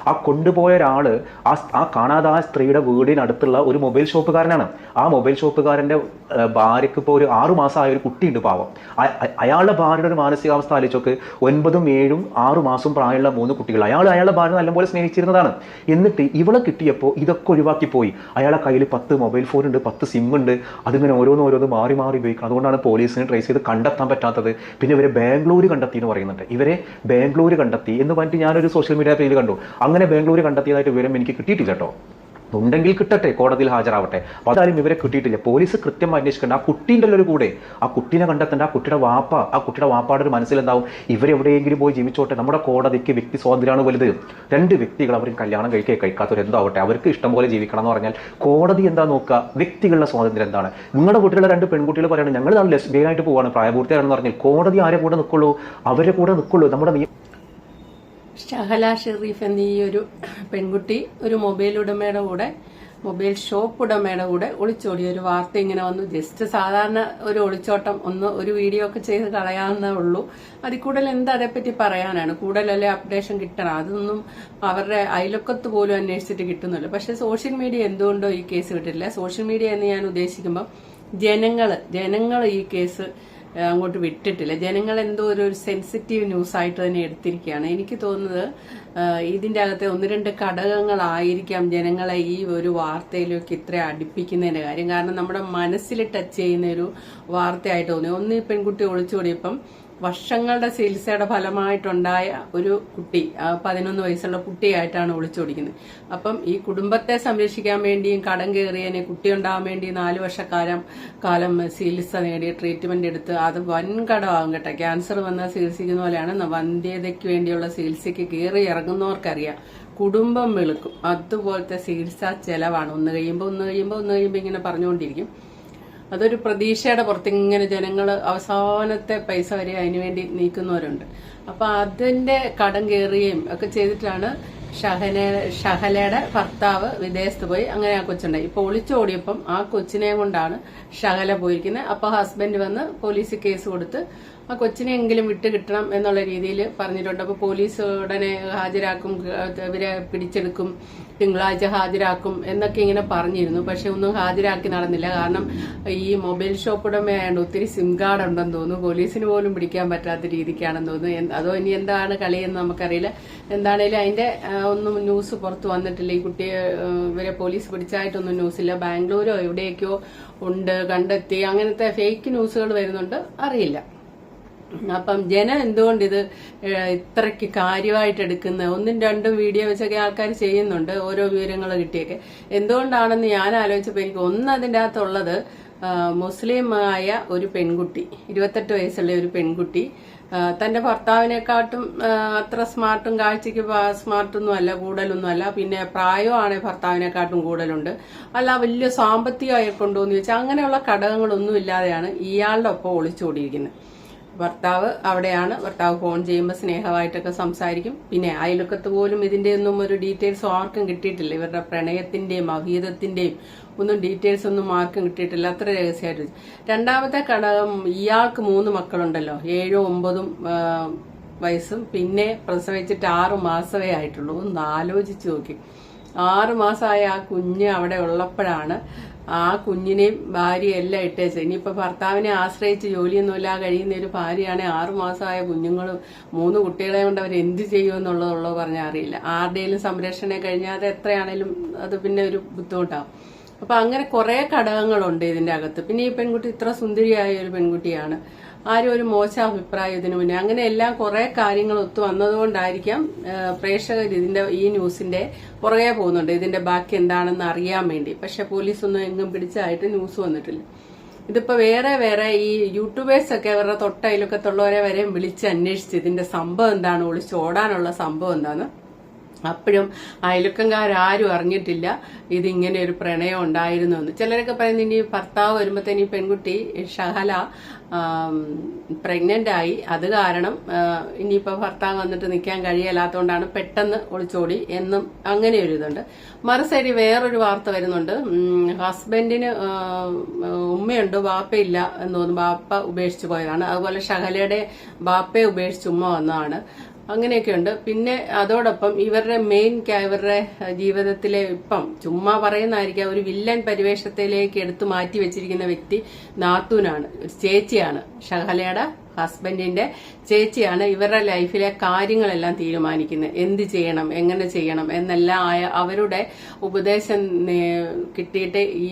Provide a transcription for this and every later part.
ആ കൊണ്ടുപോയ ഒരാൾ ആ കാണാതായ സ്ത്രീയുടെ വീടിനടുത്തുള്ള ഒരു മൊബൈൽ ഷോപ്പുകാരനാണ്. ആ മൊബൈൽ ഷോപ്പുകാരൻ്റെ ഭാര്യയ്ക്ക് ഇപ്പോൾ ഒരു 6 മാസമായ ഒരു കുട്ടിയുണ്ട് പാവം. അയാളുടെ ഭാര്യയുടെ ഒരു മാനസികാവസ്ഥ ആലോചിച്ചൊക്കെ 9, 7, 6 മാസം പ്രായമുള്ള 3 കുട്ടികൾ. അയാളുടെ ഭാര്യ നല്ലപോലെ സ്നേഹിച്ചിരുന്നതാണ്. എന്നിട്ട് ഇവളെ കിട്ടിയപ്പോൾ ഇതൊക്കെ ഒഴിവാക്കി പോയി. അയാളുടെ കയ്യിൽ 10 മൊബൈൽ ഫോൺ ഉണ്ട്, 10 സിം ഉണ്ട്. അതിങ്ങനെ ഓരോന്ന് മാറി ഉപയോഗിക്കണം. അതുകൊണ്ടാണ് പോലീസിന് ട്രേസ് ചെയ്ത് കണ്ടെത്താൻ പറ്റാത്തത്. പിന്നെ ഇവരെ ബാംഗ്ലൂർ കണ്ടെത്തി എന്ന് പറയുന്നുണ്ട്. ഇവരെ ബാംഗ്ലൂർ കണ്ടെത്തി എന്ന് പറഞ്ഞിട്ട് ഞാനൊരു സോഷ്യൽ മീഡിയ പേജിൽ കണ്ടു. അങ്ങനെ ബാംഗ്ലൂർ കണ്ടെത്തിയതായിട്ട് വിവരം എനിക്ക് കിട്ടിയിട്ടില്ല കേട്ടോ. ഉണ്ടെങ്കിൽ കിട്ടട്ടെ, കോടതിയിൽ ഹാജരാവട്ടെ. അപ്പോൾ അതാരും ഇവരെ കിട്ടിയിട്ടില്ല. പോലീസ് കൃത്യമായി അന്വേഷിക്കേണ്ട. ആ കുട്ടീൻ്റെ ഒരു കൂടെ ആ കുട്ടീനെ കണ്ടെത്തേണ്ട. ആ കുട്ടിയുടെ വാപ്പാടെ ഒരു മനസ്സിലെന്താവും, ഇവരെവിടെയെങ്കിലും പോയി ജീവിച്ചോട്ടെ. നമ്മുടെ കോടതിക്ക് വ്യക്തി സ്വാതന്ത്ര്യമാണ് വലുത്. 2 വ്യക്തികൾ അവർ കല്യാണം കഴിക്കാത്തവരെന്താവട്ടെ, അവർക്ക് ഇഷ്ടംപോലെ ജീവിക്കണം എന്ന് പറഞ്ഞാൽ കോടതി എന്താ നോക്കുക? വ്യക്തികളുടെ സ്വാതന്ത്ര്യം എന്താണ്? നിങ്ങളുടെ വീട്ടിലുള്ള 2 പെൺകുട്ടികൾ പറയുന്നത് ഞങ്ങൾ ലെസ്ബിയനായിട്ട് പോവാണ്, പ്രായപൂർത്തിയാണെന്ന് പറഞ്ഞാൽ കോടതി ആരെ കൂടെ നിൽക്കുള്ളൂ? അവരെ കൂടെ നിൽക്കുള്ളൂ. നമ്മുടെ ഷഹല ഷെരീഫ് എന്ന ഈ ഒരു പെൺകുട്ടി ഒരു മൊബൈൽ ഷോപ്പ് ഉടമയുടെ കൂടെ ഒളിച്ചോടിയ ഒരു വാർത്ത ഇങ്ങനെ വന്നു. ജസ്റ്റ് സാധാരണ ഒരു ഒളിച്ചോട്ടം ഒരു വീഡിയോ ഒക്കെ ചെയ്ത് കളയാവുന്നേ ഉള്ളൂ. അതിൽ കൂടുതൽ എന്താ അതേപ്പറ്റി പറയാനാണ്? കൂടുതലല്ലേ അപ്ഡേഷൻ കിട്ടണം. അതൊന്നും അവരുടെ അയൽവക്കത്ത് പോലും അന്വേഷിച്ചിട്ട് കിട്ടുന്നില്ല. പക്ഷെ സോഷ്യൽ മീഡിയ എന്തുകൊണ്ടോ ഈ കേസ് കിട്ടില്ല. സോഷ്യൽ മീഡിയ എന്ന് ഞാൻ ഉദ്ദേശിക്കുമ്പോൾ ജനങ്ങൾ ഈ കേസ് അങ്ങോട്ട് വിട്ടിട്ടില്ല. ജനങ്ങൾ എന്തോ ഒരു സെൻസിറ്റീവ് ന്യൂസ് ആയിട്ട് തന്നെ എടുത്തിരിക്കുകയാണ്. എനിക്ക് തോന്നുന്നത് ഇതിന്റെ അകത്തെ 1-2 ഘടകങ്ങളായിരിക്കാം ജനങ്ങളെ ഈ ഒരു വാർത്തയിലേക്ക് ഇത്ര അടുപ്പിക്കുന്നതിന്റെ കാര്യം. കാരണം നമ്മുടെ മനസ്സിൽ ടച്ച് ചെയ്യുന്ന ഒരു വാർത്തയായിട്ട് തോന്നി. ഒന്ന്, ഈ പെൺകുട്ടി ഒളിച്ചോടിയപ്പം വർഷങ്ങളുടെ ചികിത്സയുടെ ഫലമായിട്ടുണ്ടായ ഒരു കുട്ടി, 11 വയസ്സുള്ള കുട്ടിയായിട്ടാണ് ഒളിച്ചോടിക്കുന്നത്. അപ്പം ഈ കുടുംബത്തെ സംരക്ഷിക്കാൻ വേണ്ടിയും കടം കയറിയതിനെ കുട്ടി ഉണ്ടാവാൻ വേണ്ടി 4 വർഷക്കാലം ചികിത്സ നേടി ട്രീറ്റ്മെന്റ് എടുത്ത് അത് വൻകടമാകും കേട്ടോ. ക്യാൻസർ വന്നാൽ ചികിത്സിക്കുന്ന പോലെയാണ് വന്ധ്യതയ്ക്ക് വേണ്ടിയുള്ള ചികിത്സയ്ക്ക് കയറി ഇറങ്ങുന്നവർക്കറിയാം. കുടുംബം വെളുക്കും. അതുപോലത്തെ ചികിത്സാ ചെലവാണ്. ഒന്ന് കഴിയുമ്പോൾ ഇങ്ങനെ പറഞ്ഞുകൊണ്ടിരിക്കും. അതൊരു പ്രതീക്ഷയുടെ പുറത്ത് ഇങ്ങനെ ജനങ്ങൾ അവസാനത്തെ പൈസ വരെ അതിനുവേണ്ടി നീക്കുന്നവരുണ്ട്. അപ്പൊ അതിന്റെ കടം കയറുകയും ഒക്കെ ചെയ്തിട്ടാണ് ഷഹലയുടെ ഭർത്താവ് വിദേശത്ത് പോയി. അങ്ങനെ ആ കൊച്ചുണ്ടായി. ഇപ്പൊ ഒളിച്ചോടിയപ്പം ആ കൊച്ചിനെ കൊണ്ടാണ് ഷഹല പോയിരിക്കുന്നത്. അപ്പൊ ഹസ്ബൻഡ് വന്ന് പോലീസ് കേസ് കൊടുത്ത് ആ കൊച്ചിനെങ്കിലും വിട്ട് കിട്ടണം എന്നുള്ള രീതിയിൽ പറഞ്ഞിട്ടുണ്ട്. അപ്പൊ പോലീസ് ഉടനെ ഹാജരാക്കും, ഇവരെ പിടിച്ചെടുക്കും, തിങ്കളാഴ്ച ഹാജരാക്കും എന്നൊക്കെ ഇങ്ങനെ പറഞ്ഞിരുന്നു. പക്ഷെ ഒന്നും ഹാജരാക്കി നടന്നില്ല. കാരണം ഈ മൊബൈൽ ഷോപ്പ് ഉടമയായതുകൊണ്ട് ഒത്തിരി സിം കാർഡ് ഉണ്ടെന്ന് തോന്നുന്നു. പോലീസിന് പോലും പിടിക്കാൻ പറ്റാത്ത രീതിക്കാണെന്ന് തോന്നുന്നു. അതോ ഇനി എന്താണ് കളിയെന്ന് നമുക്കറിയില്ല. എന്താണേലും അതിന്റെ ഒന്നും ന്യൂസ് പുറത്ത് വന്നിട്ടില്ല. ഈ കുട്ടിയെ ഇവരെ പോലീസ് പിടിച്ചായിട്ടൊന്നും ന്യൂസില്ല. ബാംഗ്ലൂരോ എവിടെയൊക്കെയോ ഉണ്ട്, കണ്ടെത്തി, അങ്ങനത്തെ ഫേക്ക് ന്യൂസുകൾ വരുന്നുണ്ട്. അറിയില്ല. അപ്പം ജനം എന്തുകൊണ്ട് ഇത് ഇത്രയ്ക്ക് കാര്യമായിട്ട് എടുക്കുന്ന 1-2 വീഡിയോ വെച്ചൊക്കെ ആൾക്കാർ ചെയ്യുന്നുണ്ട്, ഓരോ വിവരങ്ങൾ കിട്ടിയൊക്കെ. എന്തുകൊണ്ടാണെന്ന് ഞാൻ ആലോചിച്ചപ്പോൾ എനിക്ക് അതിൻ്റെ അകത്തുള്ളത്, മുസ്ലിമായ ഒരു പെൺകുട്ടി, 28 വയസ്സുള്ള ഒരു പെൺകുട്ടി തന്റെ ഭർത്താവിനെക്കാട്ടും അത്ര സ്മാർട്ടും കാഴ്ചക്ക് സ്മാർട്ടൊന്നും അല്ല, കൂടുതലൊന്നും അല്ല. പിന്നെ പ്രായമാണെങ്കിൽ ഭർത്താവിനെക്കാട്ടും കൂടുതലുണ്ട്. അല്ല വലിയ സാമ്പത്തികമായി കൊണ്ടുവന്ന് വെച്ചാൽ അങ്ങനെയുള്ള ഘടകങ്ങളൊന്നും ഇല്ലാതെയാണ് ഇയാളുടെ ഒപ്പം ഒളിച്ചോടിയിരിക്കുന്നത്. ഭർത്താവ് അവിടെയാണ്. ഭർത്താവ് ഫോൺ ചെയ്യുമ്പോൾ സ്നേഹമായിട്ടൊക്കെ സംസാരിക്കും. പിന്നെ അയൽവക്കത്ത് പോലും ഇതിന്റെ ഒന്നും ഒരു ഡീറ്റെയിൽസ് ആർക്കും കിട്ടിയിട്ടില്ല. ഇവരുടെ പ്രണയത്തിന്റെയും അഭീതത്തിന്റെയും ഒന്നും ഡീറ്റെയിൽസ് ഒന്നും ആർക്കും കിട്ടിയിട്ടില്ല. അത്ര രഹസ്യമായിട്ട്. രണ്ടാമത്തെ ഘടകം, ഇയാൾക്ക് 3 മക്കളുണ്ടല്ലോ, 7ഉം 9ഉം വയസ്സും. പിന്നെ പ്രസവിച്ചിട്ട് 6 മാസമേ ആയിട്ടുള്ളൂ. ഒന്ന് ആലോചിച്ച് നോക്കി. 6 മാസമായ ആ കുഞ്ഞ് അവിടെ ഉള്ളപ്പോഴാണ് ആ കുഞ്ഞിനെയും ഭാര്യയും എല്ലാം ഇട്ടേച്ചത്. ഇനിയിപ്പോ ഭർത്താവിനെ ആശ്രയിച്ച് ജോലിയൊന്നുമില്ല കഴിയുന്ന ഒരു ഭാര്യയാണ്. 6 മാസമായ കുഞ്ഞുങ്ങളും 3 കുട്ടികളെ കൊണ്ട് അവർ എന്ത് ചെയ്യുമെന്നുള്ളതുള്ളത് പറഞ്ഞാൽ അറിയില്ല. ആരുടെയും സംരക്ഷണം കഴിഞ്ഞാൽ എത്രയാണേലും അത് പിന്നെ ഒരു ബുദ്ധിമുട്ടാവും. അപ്പൊ അങ്ങനെ കുറെ ഘടകങ്ങളുണ്ട് ഇതിന്റെ അകത്ത്. പിന്നെ ഈ പെൺകുട്ടി ഇത്ര സുന്ദരിയായ ഒരു പെൺകുട്ടിയാണ്. ആരും ഒരു മോശം അഭിപ്രായം ഇതിനു മുന്നേ. അങ്ങനെ എല്ലാം കുറെ കാര്യങ്ങൾ ഒത്തു വന്നതുകൊണ്ടായിരിക്കാം പ്രേക്ഷകർ ഈ ന്യൂസിന്റെ പുറകെ പോകുന്നുണ്ട്, ഇതിന്റെ ബാക്കി എന്താണെന്ന് അറിയാൻ വേണ്ടി. പക്ഷെ പോലീസൊന്നും എങ്ങും പിടിച്ചായിട്ട് ന്യൂസ് വന്നിട്ടില്ല. ഇതിപ്പോ വേറെ ഈ യൂട്യൂബേഴ്സ് ഒക്കെ അവരുടെ തൊട്ടയിലൊക്കത്തുള്ളവരെ വരെ വിളിച്ച് അന്വേഷിച്ച് ഇതിന്റെ സംഭവം എന്താണ്, ഒളിച്ചോടാനുള്ള സംഭവം എന്താണ്. അപ്പോഴും അയൽവക്കംകാരും അറിഞ്ഞിട്ടില്ല ഇതിങ്ങനെ ഒരു പ്രണയം ഉണ്ടായിരുന്നു എന്ന്. ചിലരൊക്കെ പറയുന്നത് ഇനി ഭർത്താവ് വരുമ്പോഴത്തേന് ഈ പെൺകുട്ടി ഷഹല പ്രഗ്നന്റ് ആയി, അത് കാരണം ഇനിയിപ്പോ ഭർത്താവ് വന്നിട്ട് നിൽക്കാൻ കഴിയല്ലാത്തതുകൊണ്ടാണ് പെട്ടെന്ന് ഒളിച്ചോടി എന്നും അങ്ങനെ ഒരു ഇതുണ്ട്. മറുസൈഡ് വേറൊരു വാർത്ത വരുന്നുണ്ട്. ഹസ്ബൻഡിന് ഉമ്മയുണ്ട്, ബാപ്പയില്ല എന്ന് തോന്നുന്നു. ബാപ്പ ഉപേക്ഷിച്ചു പോയതാണ്. അതുപോലെ ഷഹലയുടെ ബാപ്പയെ ഉപേക്ഷിച്ച് ഉമ്മ വന്നതാണ്. അങ്ങനെയൊക്കെയുണ്ട്. പിന്നെ അതോടൊപ്പം ഇവരുടെ ഇവരുടെ ജീവിതത്തിലെ ഇപ്പം ചുമ്മാ പറയുന്നതായിരിക്കാം, ഒരു വില്ലൻ പരിവേഷത്തിലേക്ക് എടുത്തു മാറ്റി വെച്ചിരിക്കുന്ന വ്യക്തി നാത്തൂനാണ്, ഒരു ചേച്ചിയാണ്, ഷഹലയുടെ ഹസ്ബൻഡിന്റെ ചേച്ചിയാണ് ഇവരുടെ ലൈഫിലെ കാര്യങ്ങളെല്ലാം തീരുമാനിക്കുന്നത്. എന്ത് ചെയ്യണം, എങ്ങനെ ചെയ്യണം എന്നെല്ലാം അവരുടെ ഉപദേശം കിട്ടിയിട്ട് ഈ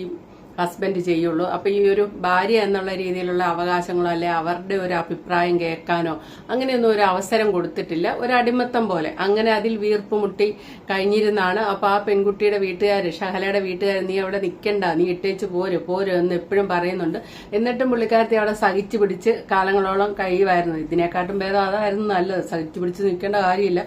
ഹസ്ബൻഡ് ചെയ്യുള്ളൂ. അപ്പൊ ഈ ഒരു ഭാര്യ എന്നുള്ള രീതിയിലുള്ള അവകാശങ്ങളോ അല്ലെ അവരുടെ ഒരു അഭിപ്രായം കേൾക്കാനോ അങ്ങനെയൊന്നും ഒരു അവസരം കൊടുത്തിട്ടില്ല. ഒരു അടിമത്തം പോലെ അങ്ങനെ അതിൽ വീർപ്പുമുട്ടി കഴിഞ്ഞിരുന്നാണ്. അപ്പൊ ആ പെൺകുട്ടിയുടെ വീട്ടുകാര്, ഷഹലയുടെ വീട്ടുകാർ, നീ അവിടെ നിൽക്കണ്ട, നീ ഇട്ടേച്ച് പോര് എന്ന് എപ്പോഴും പറയുന്നുണ്ട്. എന്നിട്ടും പുള്ളിക്കാരത്തി അവിടെ സഹിച്ചു പിടിച്ച് കാലങ്ങളോളം കഴിയുമായിരുന്നു. ഇതിനെക്കാട്ടും ഭേദം അതായിരുന്നു നല്ലത്. സഹിച്ചു പിടിച്ച് നിൽക്കേണ്ട കാര്യമില്ല.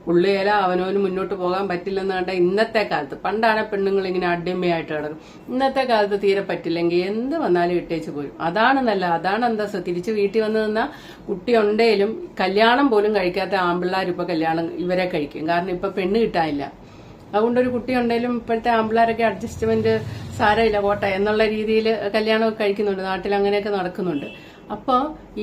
പുള്ളിയേല അവനവന് മുന്നോട്ട് പോകാൻ പറ്റില്ലെന്ന് കണ്ട ഇന്നത്തെ കാലത്ത്, പണ്ടാണ് പെണ്ണുങ്ങൾ ഇങ്ങനെ അടിമയായിട്ട് കിടക്കും, ഇന്നത്തെ കാലത്ത് തീരെ പറ്റില്ലെങ്കിൽ എന്ത് വന്നാലും ഇട്ടേച്ച് പോരും. അതാണ് നല്ലത്, അതാണ് അന്തസ്സ്. തിരിച്ച് വീട്ടിൽ വന്നു നിന്നാൽ കുട്ടി ഉണ്ടെങ്കിലും കല്യാണം പോലും കഴിക്കാത്ത ആമ്പിള്ളാർ ഇപ്പൊ കല്യാണം ഇവരെ കഴിക്കും. കാരണം ഇപ്പൊ പെണ്ണ് കിട്ടാനില്ല. അതുകൊണ്ട് ഒരു കുട്ടി ഉണ്ടെങ്കിലും ഇപ്പോഴത്തെ ആമ്പിള്ളാരൊക്കെ അഡ്ജസ്റ്റ്മെന്റ് സാരമില്ല പോട്ടെ എന്നുള്ള രീതിയിൽ കല്യാണമൊക്കെ കഴിക്കുന്നുണ്ട്. നാട്ടിൽ അങ്ങനെയൊക്കെ നടക്കുന്നുണ്ട്. അപ്പൊ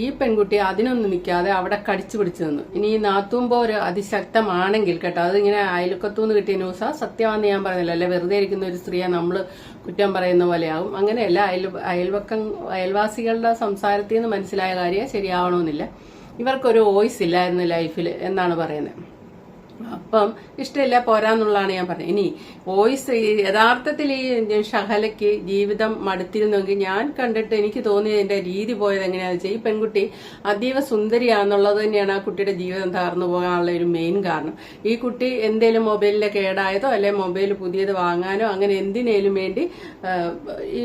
ഈ പെൺകുട്ടി അതിനൊന്നും നിൽക്കാതെ അവിടെ കടിച്ചു പിടിച്ചു നിന്നു. ഇനി ഈ നാത്തുമ്പോ ഒരു അതിശക്തമാണെങ്കിൽ കേട്ടോ, അതിങ്ങനെ അയൽക്കത്തുനിന്ന് കിട്ടിയ ന്യൂസാ, സത്യമാണെന്ന് ഞാൻ പറയുന്നില്ല, അല്ലെ വെറുതെ ഇരിക്കുന്ന ഒരു സ്ത്രീയെ നമ്മൾ കുറ്റം പറയുന്ന പോലെയാവും. അങ്ങനെയല്ല, അയൽവാസികളുടെ സംസാരത്തിൽ നിന്ന് മനസ്സിലായ കാര്യം ശരിയാവണമെന്നില്ല. ഇവർക്കൊരു വോയിസ് ഇല്ലായിരുന്നു ലൈഫിൽ എന്നാണ് പറയുന്നത്. അപ്പം ഇഷ്ടമില്ല പോരാന്നുള്ളതാണ് ഞാൻ പറഞ്ഞത്. ഇനി വോയിസ് യഥാർത്ഥത്തിൽ ഈ ഷഹലയ്ക്ക് ജീവിതം മടുത്തിരുന്നെങ്കിൽ ഞാൻ കണ്ടിട്ട് എനിക്ക് തോന്നിയത് എന്റെ രീതി പോയത് എങ്ങനെയാണെന്ന് വെച്ചാൽ, ഈ പെൺകുട്ടി അതീവ സുന്ദരിയാന്നുള്ളത് തന്നെയാണ് ആ കുട്ടിയുടെ ജീവിതം തകർന്നു പോകാനുള്ള ഒരു മെയിൻ കാരണം. ഈ കുട്ടി എന്തേലും മൊബൈലിലെ കേടായതോ അല്ലെ മൊബൈൽ പുതിയത് വാങ്ങാനോ അങ്ങനെ എന്തിനേലും വേണ്ടി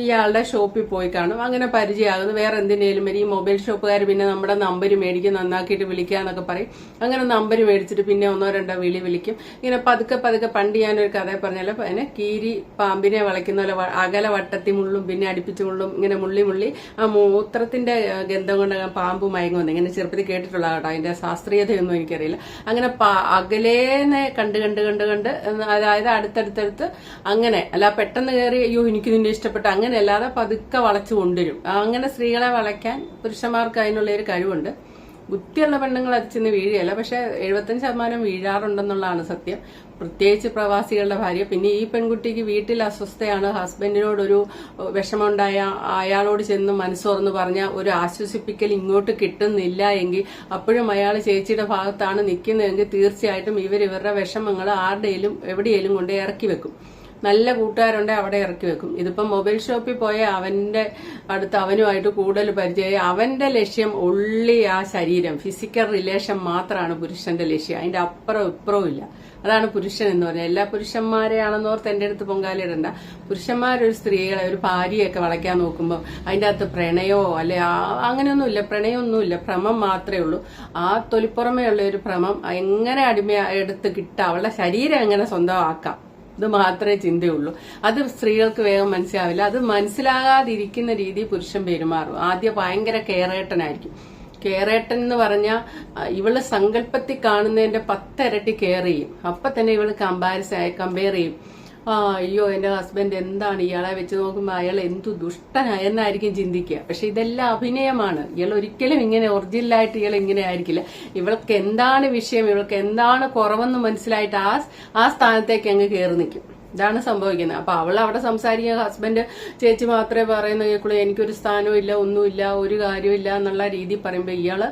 ഇയാളുടെ ഷോപ്പിൽ പോയി കാണും. അങ്ങനെ പരിചയമാകുന്നു. വേറെ എന്തിനേലും ഈ മൊബൈൽ ഷോപ്പുകാർ പിന്നെ നമ്മുടെ നമ്പർ മേടിക്കും, നന്നാക്കിയിട്ട് വിളിക്കാന്നൊക്കെ പറയും. അങ്ങനെ നമ്പർ മേടിച്ചിട്ട് പിന്നെ ഒന്നോ രണ്ടോ വിളിക്കും. ഇങ്ങനെ പതുക്കെ പണ്ട് ഞാനൊരു കഥ പറഞ്ഞാലോ, അതിനെ കീരി പാമ്പിനെ വളയ്ക്കുന്ന പോലെ അകല വട്ടത്തി മുള്ളും പിന്നെ അടുപ്പിച്ച് മുള്ളും ഇങ്ങനെ മുള്ളി ആ മൂത്രത്തിന്റെ ഗന്ധം കൊണ്ട് പാമ്പ് മയങ്ങുന്നു. ഇങ്ങനെ ചെറുപ്പത്തിൽ കേട്ടിട്ടുള്ള കേട്ടോ, അതിന്റെ ശാസ്ത്രീയതയൊന്നും എനിക്കറിയില്ല. അങ്ങനെ അകലേനെ കണ്ട് അതായത് അടുത്തടുത്തടുത്ത് അങ്ങനെ അല്ല പെട്ടെന്ന് കയറി അയ്യോ എനിക്ക് നിന്നെ ഇഷ്ടപ്പെട്ട അങ്ങനെ അല്ലാതെ പതുക്കെ വളച്ചു കൊണ്ടുവരും. അങ്ങനെ സ്ത്രീകളെ വളയ്ക്കാൻ പുരുഷന്മാർക്ക് അതിനുള്ള ഒരു കഴിവുണ്ട്. ബുദ്ധിയുള്ള പെണ്ണുങ്ങൾ അത് ചെന്ന് വീഴുകയല്ല, പക്ഷെ 75% വീഴാറുണ്ടെന്നുള്ളതാണ് സത്യം. പ്രത്യേകിച്ച് പ്രവാസികളുടെ ഭാര്യ. പിന്നെ ഈ പെൺകുട്ടിക്ക് വീട്ടിൽ അസ്വസ്ഥയാണ്, ഹസ്ബൻഡിനോടൊരു വിഷമമുണ്ടായ അയാളോട് ചെന്ന് മനസ്സോർന്ന് പറഞ്ഞ ഒരു ആശ്വസിപ്പിക്കൽ ഇങ്ങോട്ട് കിട്ടുന്നില്ല എങ്കിൽ, അപ്പോഴും അയാൾ ചേച്ചിയുടെ ഭാഗത്താണ് നിൽക്കുന്നതെങ്കിൽ തീർച്ചയായിട്ടും ഇവരുടെ വിഷമങ്ങൾ ആരുടെയും എവിടെയെങ്കിലും കൊണ്ട് ഇറക്കി വെക്കും. നല്ല കൂട്ടുകാരുണ്ടെ അവിടെ ഇറക്കി വെക്കും. ഇതിപ്പം മൊബൈൽ ഷോപ്പിൽ പോയ അവന്റെ അടുത്ത് അവനുമായിട്ട് കൂടുതൽ പരിചയമായി. അവന്റെ ലക്ഷ്യം ഉള്ളി ആ ശരീരം, ഫിസിക്കൽ റിലേഷൻ മാത്രമാണ് പുരുഷന്റെ ലക്ഷ്യം. അതിന്റെ അപ്പുറവും ഇപ്പുറവും ഇല്ല. അതാണ് പുരുഷൻ എന്ന് പറഞ്ഞാൽ. എല്ലാ പുരുഷന്മാരെയാണെന്നോർത്ത് എന്റെ അടുത്ത് പൊങ്കാലിടണ്ട. പുരുഷന്മാരൊരു സ്ത്രീകളെ ഒരു ഭാര്യയൊക്കെ വളയ്ക്കാൻ നോക്കുമ്പോൾ അതിന്റെ അകത്ത് പ്രണയമോ അല്ലെ അങ്ങനെയൊന്നുമില്ല, പ്രണയമൊന്നുമില്ല, ഭ്രമം മാത്രമേ ഉള്ളൂ. ആ തൊലിപ്പുറമേ ഉള്ള ഒരു ഭ്രമം എങ്ങനെ എടുത്ത് കിട്ടാം, അവളുടെ ശരീരം എങ്ങനെ സ്വന്തമാക്കാം, ഇത് മാത്രമേ ചിന്തയുള്ളൂ. അത് സ്ത്രീകൾക്ക് വേഗം മനസ്സിലാവില്ല. അത് മനസ്സിലാകാതിരിക്കുന്ന രീതി പുരുഷൻ പെരുമാറും. ആദ്യം ഭയങ്കര കെയറേട്ടനായിരിക്കും. കെയറേട്ടൻ എന്ന് പറഞ്ഞാൽ ഇവള് സങ്കല്പത്തിൽ കാണുന്നതിന്റെ 10 ഇരട്ടി കെയർ ചെയ്യും. അപ്പൊ തന്നെ ഇവള് കമ്പയർ ചെയ്യും. അയ്യോ എന്റെ ഹസ്ബൻഡ് എന്താണ്, ഇയാളെ വെച്ച് നോക്കുമ്പോൾ അയാൾ എന്തു ദുഷ്ടനായെന്നായിരിക്കും ചിന്തിക്കുക. പക്ഷെ ഇതെല്ലാം അഭിനയമാണ്. ഇയാൾ ഒരിക്കലും ഇങ്ങനെ ഒറിജിനലായിട്ട് ഇയാൾ ഇങ്ങനെ ആയിരിക്കില്ല. ഇവൾക്ക് എന്താണ് വിഷയം, ഇവൾക്ക് എന്താണ് കുറവെന്ന് മനസ്സിലായിട്ട് ആ സ്ഥാനത്തേക്ക് അങ്ങ് കയറി നിൽക്കും. ഇതാണ് സംഭവിക്കുന്നത്. അപ്പൊ അവൾ അവിടെ സംസാരിക്കുക, ഹസ്ബൻഡ് ചേച്ചി മാത്രമേ പറയുന്ന കേൾക്കുള്ളൂ, എനിക്കൊരു സ്ഥാനവും ഇല്ല, ഒന്നുമില്ല, ഒരു കാര്യമില്ല എന്നുള്ള രീതി പറയുമ്പോൾ ഇയാള്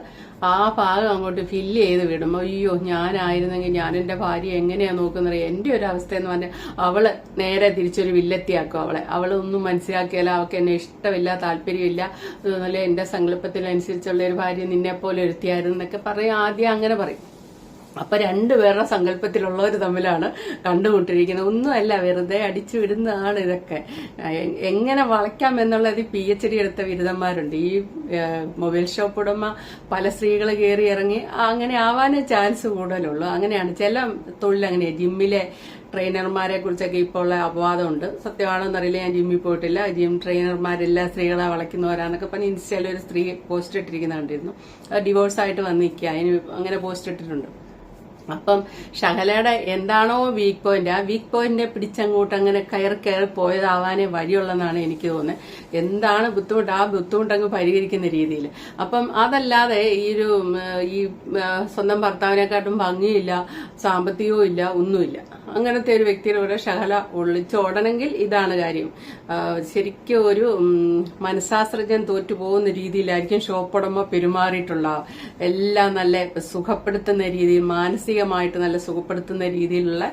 ആ ഭാഗം അങ്ങോട്ട് ഫില്ല് ചെയ്ത് വിടും. അയ്യോ ഞാനായിരുന്നെങ്കിൽ ഞാൻ എന്റെ ഭാര്യ എങ്ങനെയാ നോക്കുന്നത്, എന്റെ ഒരു അവസ്ഥ എന്ന് പറഞ്ഞാൽ അവള് നേരെ തിരിച്ചൊരു വില്ലത്തിയാക്കും. അവളൊന്നും മനസ്സിലാക്കിയാലോ, അവൾക്ക് എന്നെ ഇഷ്ടമില്ല, താല്പര്യമില്ല, അതുപോലെ എന്റെ സങ്കല്പത്തിനനുസരിച്ചുള്ള ഒരു ഭാര്യ നിന്നെ പോലെ ഒരുത്തിയായിരുന്നു എന്നൊക്കെ പറയും. ആദ്യം അങ്ങനെ പറയും. അപ്പൊ രണ്ടുപേരുടെ സങ്കല്പത്തിലുള്ളവർ തമ്മിലാണ് കണ്ടുമുട്ടിരിക്കുന്നത്. ഒന്നുമല്ല, വെറുതെ അടിച്ചു വിടുന്നതാണ് ഇതൊക്കെ. എങ്ങനെ വളയ്ക്കാം എന്നുള്ളത് PhD എടുത്ത ബിരുദന്മാരുണ്ട്. ഈ മൊബൈൽ ഷോപ്പ് ഉടമ പല സ്ത്രീകൾ കയറി ഇറങ്ങി അങ്ങനെ ആവാനേ ചാൻസ് കൂടുതലുള്ളൂ. അങ്ങനെയാണ് ചില തൊഴിൽ. അങ്ങനെയാണ് ജിമ്മിലെ ട്രെയിനർമാരെ കുറിച്ചൊക്കെ ഇപ്പോൾ ഉള്ള അപവാദമുണ്ട്. സത്യമാണെന്നറിയില്ല, ഞാൻ ജിമ്മിൽ പോയിട്ടില്ല. ജിം ട്രെയിനർമാരെല്ലാം സ്ത്രീകളെ വളയ്ക്കുന്നവരാന്നൊക്കെ പറഞ്ഞ് ഇൻസ്റ്റയിൽ ഒരു സ്ത്രീ പോസ്റ്റ് ഇട്ടിരിക്കുന്ന കണ്ടിരുന്നു. ഡിവോഴ്സ് ആയിട്ട് വന്നിരിക്കുക, അതിന് അങ്ങനെ പോസ്റ്റ് ഇട്ടിട്ടുണ്ട്. അപ്പം ശകലയുടെ എന്താണോ വീക്ക് പോയിന്റ്, ആ വീക്ക് പോയിന്റിനെ പിടിച്ചങ്ങോട്ട് അങ്ങനെ കയറി പോയതാവാനേ വഴിയുള്ളതെന്നാണ് എനിക്ക് തോന്നുന്നത്. എന്താണ് ബുദ്ധിമുട്ട്, ആ ബുദ്ധിമുട്ടങ്ങ് പരിഹരിക്കുന്ന രീതിയിൽ. അപ്പം അതല്ലാതെ ഈ സ്വന്തം ഭർത്താവിനെക്കാട്ടും ഭംഗിയില്ല, സാമ്പത്തികവും ഇല്ല, ഒന്നുമില്ല, അങ്ങനത്തെ ഒരു വ്യക്തിയുടെ ശകല ഒളിച്ചോടണമെങ്കിൽ ഇതാണ് കാര്യം. ശരിക്കും ഒരു മനഃശാസ്ത്രജ്ഞൻ തോറ്റുപോകുന്ന രീതിയിലായിരിക്കും ഷോപ്പുടമ പെരുമാറിയിട്ടുള്ള. എല്ലാം നല്ല സുഖപ്പെടുത്തുന്ന രീതിയിൽ, മാനസികമായിട്ട് നല്ല സുഖപ്പെടുത്തുന്ന രീതിയിലുള്ള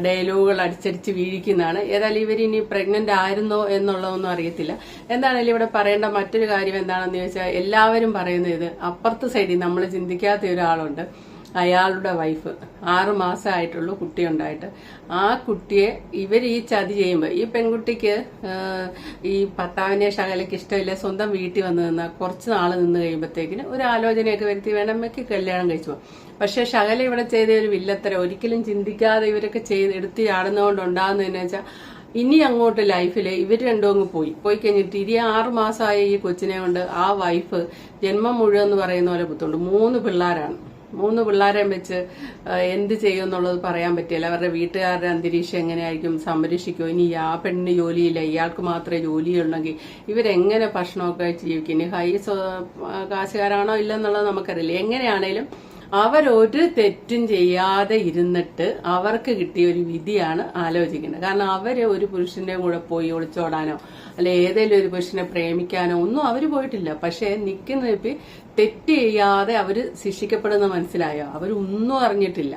ഡയലോഗുകൾ അടിച്ചടിച്ച് വീഴിക്കുന്നതാണ്. ഏതായാലും ഇവരിനി പ്രഗ്നന്റ് ആയിരുന്നോ എന്നുള്ളതൊന്നും അറിയത്തില്ല. എന്താണെങ്കിലും ഇവിടെ പറയേണ്ട മറ്റൊരു കാര്യം എന്താണെന്ന് ചോദിച്ചാൽ, എല്ലാവരും പറയുന്നത് ഇത് അപ്പുറത്തെ സൈഡിൽ നമ്മൾ ചിന്തിക്കാത്ത ഒരാളുണ്ട്. അയാളുടെ വൈഫ് 6 മാസമായിട്ടുള്ളൂ കുട്ടി ഉണ്ടായിട്ട്. ആ കുട്ടിയെ ഇവർ ഈ ചതി ചെയ്യുമ്പോൾ, ഈ പെൺകുട്ടിക്ക് ഈ ഭർത്താവിനെ ശകലയ്ക്ക് ഇഷ്ടമില്ല, സ്വന്തം വീട്ടിൽ വന്ന് നിന്നാൽ കുറച്ച് നാൾ നിന്ന് കഴിയുമ്പോഴത്തേക്കിന് ഒരു ആലോചനയൊക്കെ വരുത്തി വേണമെങ്കിൽ കല്യാണം കഴിച്ചു പോകും. പക്ഷെ ശകല ഇവിടെ ചെയ്ത ഒരു വില്ലത്തരം ഒരിക്കലും ചിന്തിക്കാതെ ഇവരൊക്കെ എടുത്ത് ചാടുന്നതുകൊണ്ട് ഉണ്ടാകുന്നതെന്ന് വെച്ചാൽ, ഇനി അങ്ങോട്ട് ലൈഫില് ഇവർ രണ്ടും അങ്ങ് പോയി കഴിഞ്ഞിട്ട് 6 മാസമായ ഈ കൊച്ചിനെ കൊണ്ട് ആ വൈഫ് ജന്മം മുഴുവൻ എന്ന് പറയുന്ന പോലെ ബുദ്ധിമുട്ട്. 3 പിള്ളേരാണ്. 3 പിള്ളേരെ വെച്ച് എന്ത് ചെയ്യും എന്നുള്ളത് പറയാൻ പറ്റില്ല. അവരുടെ വീട്ടുകാരുടെ അന്തരീക്ഷം എങ്ങനെയായിരിക്കും, സംരക്ഷിക്കുമോ, ഇനി ആ പെണ്ണിന് ജോലിയില്ല, ഇയാൾക്ക് മാത്രമേ ജോലിയുള്ളെങ്കിൽ ഇവരെങ്ങനെ ഭക്ഷണമൊക്കെ ജീവിക്കും, ഇനി ഹൈ കാശുകാരാണോ ഇല്ലെന്നുള്ളത് നമുക്കറിയില്ല. എങ്ങനെയാണേലും അവരൊരു തെറ്റും ചെയ്യാതെ ഇരുന്നിട്ട് അവർക്ക് കിട്ടിയ ഒരു വിധിയാണ് ആലോചിക്കുന്നത്. കാരണം അവര് ഒരു പുരുഷന്റെ കൂടെ പോയി ഒളിച്ചോടാനോ അല്ലെ ഏതെങ്കിലും ഒരു പുരുഷനെ പ്രേമിക്കാനോ ഒന്നും അവര് പോയിട്ടില്ല. പക്ഷെ നിൽക്കുന്ന തെറ്റ് ചെയ്യാതെ അവര് ശിക്ഷിക്കപ്പെടുന്ന മനസ്സിലായോ? അവരൊന്നും അറിഞ്ഞിട്ടില്ല.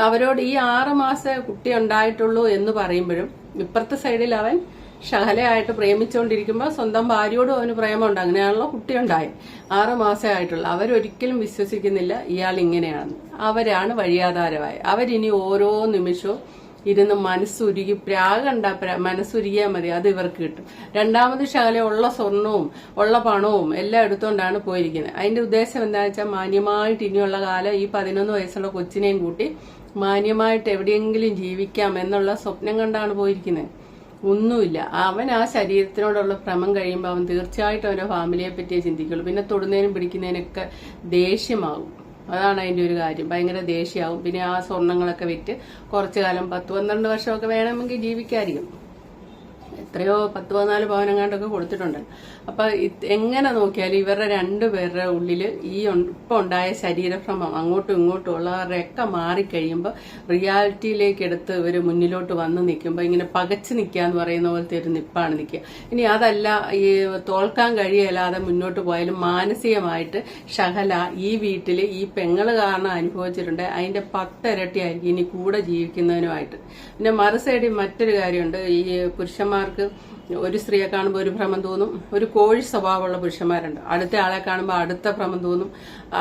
അവരോട് ഈ 6 മാസം കുട്ടി ഉണ്ടായിട്ടുള്ളൂ എന്ന് പറയുമ്പോഴും ഇപ്പുറത്തെ സൈഡിൽ അവൻ ശകലയായിട്ട് പ്രേമിച്ചുകൊണ്ടിരിക്കുമ്പോൾ സ്വന്തം ഭാര്യയോടും അവന് പ്രേമമുണ്ട്. അങ്ങനെയാണല്ലോ കുട്ടി ഉണ്ടായി. 6 മാസമേ ആയിട്ടുള്ളൂ. അവരൊരിക്കലും വിശ്വസിക്കുന്നില്ല ഇയാൾ ഇങ്ങനെയാണെന്ന്. അവരാണ് വഴിയാധാരമായി. അവരിനി ഓരോ നിമിഷവും ഇരുന്ന് മനസ്സുരുകി മനസ്സുരുകിയാൽ മതി, അത് ഇവർക്ക് കിട്ടും. രണ്ടാമത് ശകല ഉള്ള സ്വർണവും ഉള്ള പണവും എല്ലാം എടുത്തുകൊണ്ടാണ് പോയിരിക്കുന്നത്. അതിന്റെ ഉദ്ദേശം എന്താണെന്ന് വെച്ചാൽ, മാന്യമായിട്ട് ഇനിയുള്ള കാലം ഈ 11 വയസ്സുള്ള കൊച്ചിനെയും കൂട്ടി മാന്യമായിട്ട് എവിടെയെങ്കിലും ജീവിക്കാം എന്നുള്ള സ്വപ്നം കണ്ടാണ് പോയിരിക്കുന്നത്. ഒന്നുമില്ല. അവൻ ആ ശരീരത്തിനോടുള്ള ഭ്രമം കഴിയുമ്പോൾ അവൻ തീർച്ചയായിട്ടും അവന്റെ ഫാമിലിയെ പറ്റിയേ ചിന്തിക്കുള്ളൂ. പിന്നെ തൊടുന്നതിനും പിടിക്കുന്നതിനൊക്കെ ദേഷ്യമാകും. അതാണ് അതിന്റെ ഒരു കാര്യം. ഭയങ്കര ദേഷ്യമാവും. പിന്നെ ആ സ്വർണങ്ങളൊക്കെ വിറ്റ് കുറച്ചു കാലം 10-12 വർഷമൊക്കെ വേണമെങ്കിൽ ജീവിക്കായിരിക്കും. എത്രയോ 10-14 പവനെങ്ങാണ്ടൊക്കെ കൊടുത്തിട്ടുണ്ടല്ലോ. അപ്പൊ എങ്ങനെ നോക്കിയാലും ഇവരുടെ 2 പേരുടെ ഉള്ളില് ഈ ഇപ്പൊ ഉണ്ടായ ശരീരഭ്രമം അങ്ങോട്ടും ഇങ്ങോട്ടും ഉള്ളവരുടെയൊക്കെ മാറിക്കഴിയുമ്പോൾ റിയാലിറ്റിയിലേക്ക് എടുത്ത് ഇവര് മുന്നിലോട്ട് വന്ന് നിൽക്കുമ്പോൾ ഇങ്ങനെ പകച്ചു നിൽക്കാന്ന് പറയുന്ന പോലത്തെ ഒരു നിപ്പാണ് നിൽക്കുക. ഇനി അതല്ല, ഈ തോൽക്കാൻ കഴിയല്ലാതെ മുന്നോട്ട് പോയാലും മാനസികമായിട്ട് ശകല ഈ വീട്ടില് ഈ പെങ്ങള് കാരണം അനുഭവിച്ചിട്ടുണ്ട്. അതിന്റെ 10 ഇരട്ടിയായിരിക്കും ഇനി കൂടെ ജീവിക്കുന്നതിനുമായിട്ട്. പിന്നെ മറുസൈഡിൽ മറ്റൊരു കാര്യമുണ്ട്. ഈ പുരുഷന്മാർക്ക് ഒരു സ്ത്രീയെ കാണുമ്പോൾ ഒരു ഭ്രമം തോന്നും. ഒരു കോഴി സ്വഭാവമുള്ള പുരുഷന്മാരുണ്ട്. അടുത്ത ആളെ കാണുമ്പോൾ അടുത്ത ഭ്രമം തോന്നും.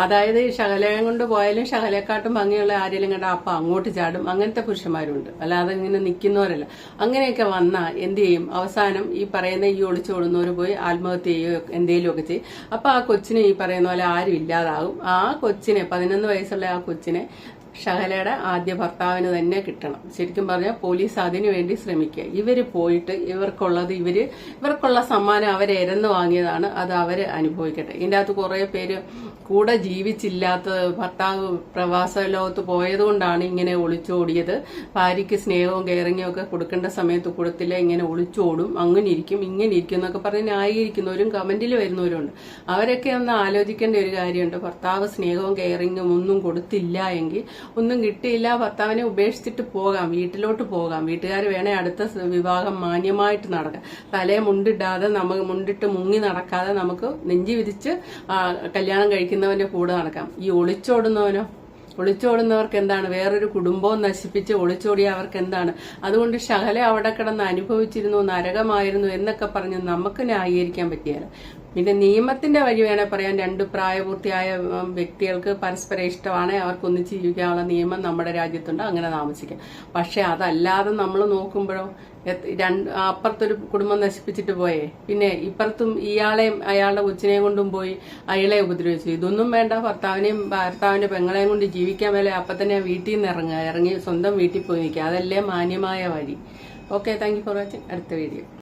അതായത് ശകലയും കൊണ്ട് പോയാലും ശകലയെക്കാട്ടും ഭംഗിയുള്ള ആരെങ്കിലും കണ്ടാൽ അപ്പം അങ്ങോട്ട് ചാടും. അങ്ങനത്തെ പുരുഷന്മാരുണ്ട്. അല്ലാതെ ഇങ്ങനെ നിൽക്കുന്നവരല്ല. അങ്ങനെയൊക്കെ വന്നാൽ എന്ത് ചെയ്യും? അവസാനം ഈ പറയുന്ന ഈ ഒളിച്ചോടുന്നവർ പോയി ആത്മഹത്യ ചെയ്യുകയോ എന്തെങ്കിലുമൊക്കെ ചെയ്യും. അപ്പൊ ആ കൊച്ചിനെ ഈ പറയുന്ന പോലെ ആരും ഇല്ലാതാകും. ആ കൊച്ചിനെ 11 വയസ്സുള്ള ആ കൊച്ചിനെ ശകലയുടെ ആദ്യ ഭർത്താവിന് തന്നെ കിട്ടണം. ശരിക്കും പറഞ്ഞാൽ പോലീസ് അതിനു വേണ്ടി ശ്രമിക്കുക. ഇവര് പോയിട്ട് ഇവർക്കുള്ള സമ്മാനം അവരെ എരന്ന് വാങ്ങിയതാണ്, അത് അവര് അനുഭവിക്കട്ടെ. ഇതിന്റെ അകത്ത് കുറെ പേര് കൂടെ ജീവിച്ചില്ലാത്ത ഭർത്താവ് പ്രവാസ ലോകത്ത് പോയതുകൊണ്ടാണ് ഇങ്ങനെ ഒളിച്ചോടിയത്. ഭാര്യയ്ക്ക് സ്നേഹവും കെയറിങ്ങും ഒക്കെ കൊടുക്കേണ്ട സമയത്ത് കൊടുത്തില്ല, ഇങ്ങനെ ഒളിച്ചോടും, അങ്ങനെ ഇരിക്കും ഇങ്ങനെ ഇരിക്കും എന്നൊക്കെ പറഞ്ഞ് ന്യായീകരിക്കുന്നവരും കമന്റിൽ വരുന്നവരുണ്ട്. അവരൊക്കെ ഒന്ന് ആലോചിക്കേണ്ട ഒരു കാര്യമുണ്ട്. ഭർത്താവ് സ്നേഹവും കെയറിങ്ങും ഒന്നും കൊടുത്തില്ല എങ്കിൽ, ഒന്നും കിട്ടിയില്ല, ഭർത്താവിനെ ഉപേക്ഷിച്ചിട്ട് പോകാം, വീട്ടിലോട്ട് പോകാം. വീട്ടുകാർ വേണേ അടുത്ത വിവാഹം മാന്യമായിട്ട് നടക്കാം. തലയെ മുണ്ടിടാതെ, നമുക്ക് മുണ്ടിട്ട് മുങ്ങി നടക്കാതെ നമുക്ക് നെഞ്ചി വിരിച്ച് കല്യാണം കഴിക്കുന്നവന്റെ കൂടെ നടക്കാം. ഈ ഒളിച്ചോടുന്നവർക്ക് എന്താണ്? വേറൊരു കുടുംബവും നശിപ്പിച്ച് ഒളിച്ചോടിയ അവർക്ക് എന്താണ്? അതുകൊണ്ട് ശകല അവിടെ കിടന്ന് അനുഭവിച്ചിരുന്നു, നരകമായിരുന്നു എന്നൊക്കെ പറഞ്ഞ് നമുക്ക് ന്യായീകരിക്കാൻ പറ്റിയാൽ. പിന്നെ നിയമത്തിന്റെ വഴി വേണേ പറയാൻ, 2 പ്രായപൂർത്തിയായ വ്യക്തികൾക്ക് പരസ്പരം ഇഷ്ടമാണ്, അവർക്ക് ഒന്നിച്ച് ജീവിക്കാനുള്ള നിയമം നമ്മുടെ രാജ്യത്തുണ്ട്, അങ്ങനെ താമസിക്കാം. പക്ഷെ അതല്ലാതെ നമ്മൾ നോക്കുമ്പോഴോ, അപ്പുറത്തൊരു കുടുംബം നശിപ്പിച്ചിട്ട് പോയേ, പിന്നെ ഇപ്പുറത്തും ഇയാളെയും അയാളുടെ കൊച്ചിനെയും കൊണ്ടും പോയി അയാളെ ഉപദ്രവിച്ചു. ഇതൊന്നും വേണ്ട. ഭർത്താവിന്റെ പെങ്ങളെയും കൊണ്ട് ജീവിക്കാൻ മേലെ അപ്പൊ തന്നെ വീട്ടിൽ നിന്ന് ഇറങ്ങി സ്വന്തം വീട്ടിൽ പോയി നിൽക്കുക. അതല്ലേ മാന്യമായ വഴി. Okay, thank you for watching. അടുത്ത വീഡിയോ.